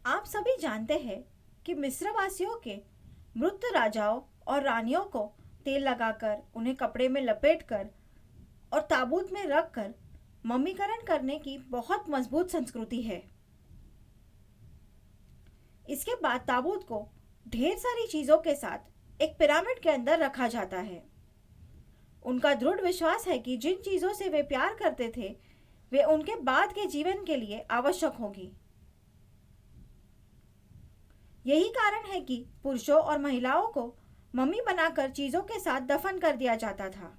आप सभी जानते हैं कि मिस्र वासियों के मृत राजाओं और रानियों को तेल लगाकर उन्हें कपड़े में लपेटकर और ताबूत में रखकर मम्मीकरण करने की बहुत मजबूत संस्कृति है। इसके बाद ताबूत को ढेर सारी चीजों के साथ एक पिरामिड के अंदर रखा जाता है। उनका दृढ़ विश्वास है कि जिन चीजों से वे प्यार करते थे वे उनके बाद के जीवन के लिए आवश्यक होगी। यही कारण है कि पुरुषों और महिलाओं को मम्मी बनाकर चीजों के साथ दफन कर दिया जाता था।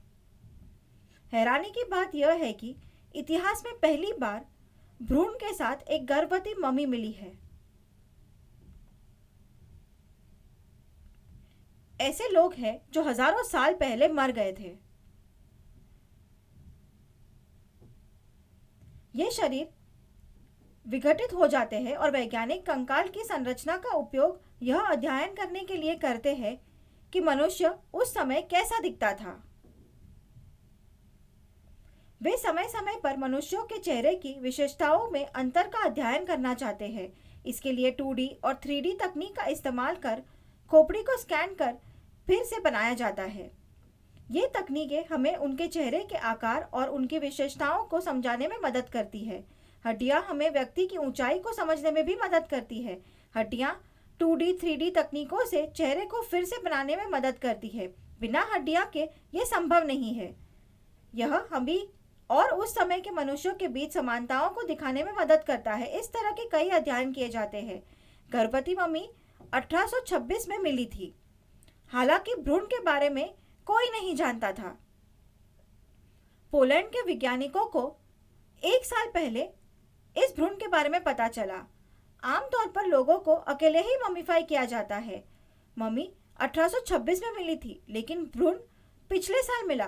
हैरानी की बात यह है कि इतिहास में पहली बार भ्रूण के साथ एक गर्भवती मम्मी मिली है। ऐसे लोग हैं जो हजारों साल पहले मर गए थे। ये शरीर विघटित हो जाते हैं और वैज्ञानिक कंकाल की संरचना का उपयोग यह अध्ययन करने के लिए करते हैं कि मनुष्य उस समय कैसा दिखता था। वे समय समय पर मनुष्यों के चेहरे की विशेषताओं में अंतर का अध्ययन करना चाहते हैं। इसके लिए 2D और 3D तकनीक का इस्तेमाल कर खोपड़ी को स्कैन कर फिर से बनाया जाता है। ये तकनीकें हमें उनके चेहरे के आकार और उनकी विशेषताओं को समझाने में मदद करती है। हड्डियां हमें व्यक्ति की ऊंचाई को समझने में भी मदद करती है। हड्डियां 2D 3D तकनीकों से चेहरे को फिर से बनाने में मदद करती है। बिना हड्डियां के ये संभव नहीं है। यह हमें और उस समय के मनुष्यों के बीच समानताओं को दिखाने में मदद करता है। इस तरह के कई अध्ययन किए जाते हैं। गर्भवती मम्मी 1826 में मिली थी। हालांकि भ्रूण के बारे में कोई नहीं जानता था। पोलैंड के वैज्ञानिकों को 1 साल पहले इस भ्रूण के बारे में पता चला। आमतौर पर लोगों को अकेले ही मम्मीफाई किया जाता है। मम्मी 1826 में मिली थी, लेकिन भ्रूण पिछले साल मिला।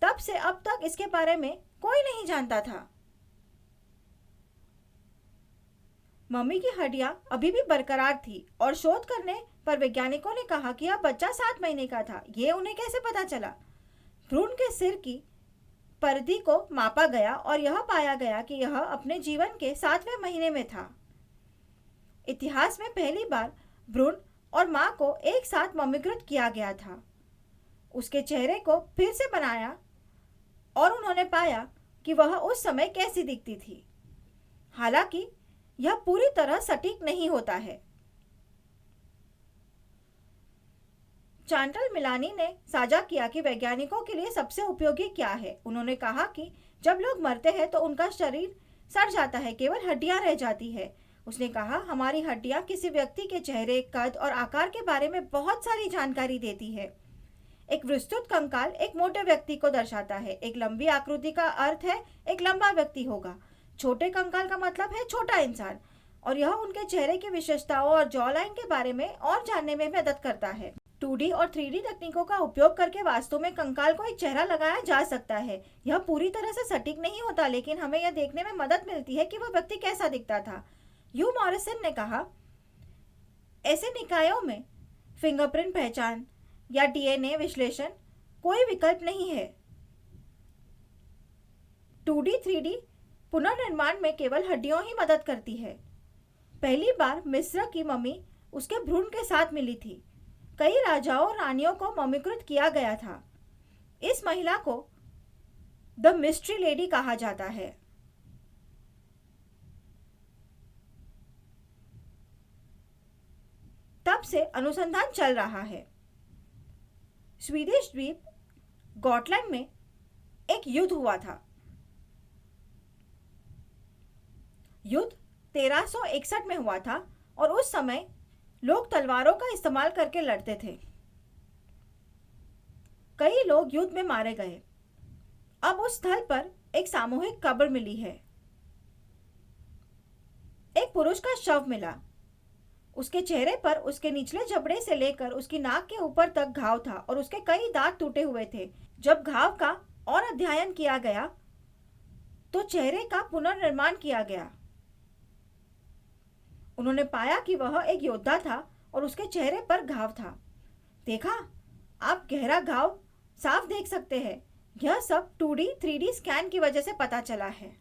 तब से अब तक इसके बारे में कोई नहीं जानता था। मम्मी की हड्डियां अभी भी बरकरार थी और शोध करने पर वैज्ञानिकों ने कहा कि यह बच्चा 7 महीने का था। ये उन्हें कैसे पता चला? भ्रूण के सिर की परिधि को मापा गया और यह पाया गया कि यह अपने जीवन के 7वें महीने में था। इतिहास में पहली बार भ्रूण और मां को एक साथ मम्मीकृत किया गया था। उसके चेहरे को फिर से बनाया और उन्होंने पाया कि वह उस समय कैसी दिखती थी। हालांकि यह पूरी तरह सटीक नहीं होता है। चांटल मिलानी ने साझा किया कि वैज्ञानिकों के लिए सबसे उपयोगी क्या है। उन्होंने कहा कि जब लोग मरते हैं तो उनका शरीर सड़ जाता है, केवल हड्डियां रह जाती है। उसने कहा, हमारी हड्डियां किसी व्यक्ति के चेहरे, कद और आकार के बारे में बहुत सारी जानकारी देती है। एक विस्तृत कंकाल एक मोटे व्यक्ति को दर्शाता है। एक लंबी आकृति का अर्थ है एक लंबा व्यक्ति होगा। छोटे कंकाल का मतलब है छोटा इंसान, और यह उनके चेहरे की विशेषताओं और जॉ लाइन के बारे में और जानने में मदद करता है। 2D और 3D तकनीकों का उपयोग करके वास्तव में कंकाल को एक चेहरा लगाया जा सकता है। यह पूरी तरह से सटीक नहीं होता, लेकिन हमें यह देखने में मदद मिलती है कि वह व्यक्ति कैसा दिखता था। यू मॉरिसन ने कहा, ऐसे निकायों में फिंगरप्रिंट पहचान या DNA विश्लेषण कोई विकल्प नहीं है। 2D 3D पुनर्निर्माण में केवल हड्डियों ही मदद करती है। पहली बार मिस्र की मम्मी उसके भ्रूण के साथ मिली थी। कई राजाओं और रानियों को मम्मीकृत किया गया था। इस महिला को द मिस्ट्री लेडी कहा जाता है। तब से अनुसंधान चल रहा है। स्वीडिश द्वीप गॉटलैंड में एक युद्ध हुआ था। युद्ध 1361 में हुआ था और उस समय लोग तलवारों का इस्तेमाल करके लड़ते थे। कई लोग युद्ध में मारे गए। अब उस स्थल पर एक सामूहिक कब्र मिली है। एक पुरुष का शव मिला। उसके चेहरे पर उसके निचले जबड़े से लेकर उसकी नाक के ऊपर तक घाव था और उसके कई दांत टूटे हुए थे। जब घाव का और अध्ययन किया गया तो चेहरे का पुनर्निर्माण किया गया। उन्होंने पाया कि वह एक योद्धा था और उसके चेहरे पर घाव था। देखा, आप गहरा घाव साफ देख सकते हैं। यह सब 2D 3D स्कैन की वजह से पता चला है।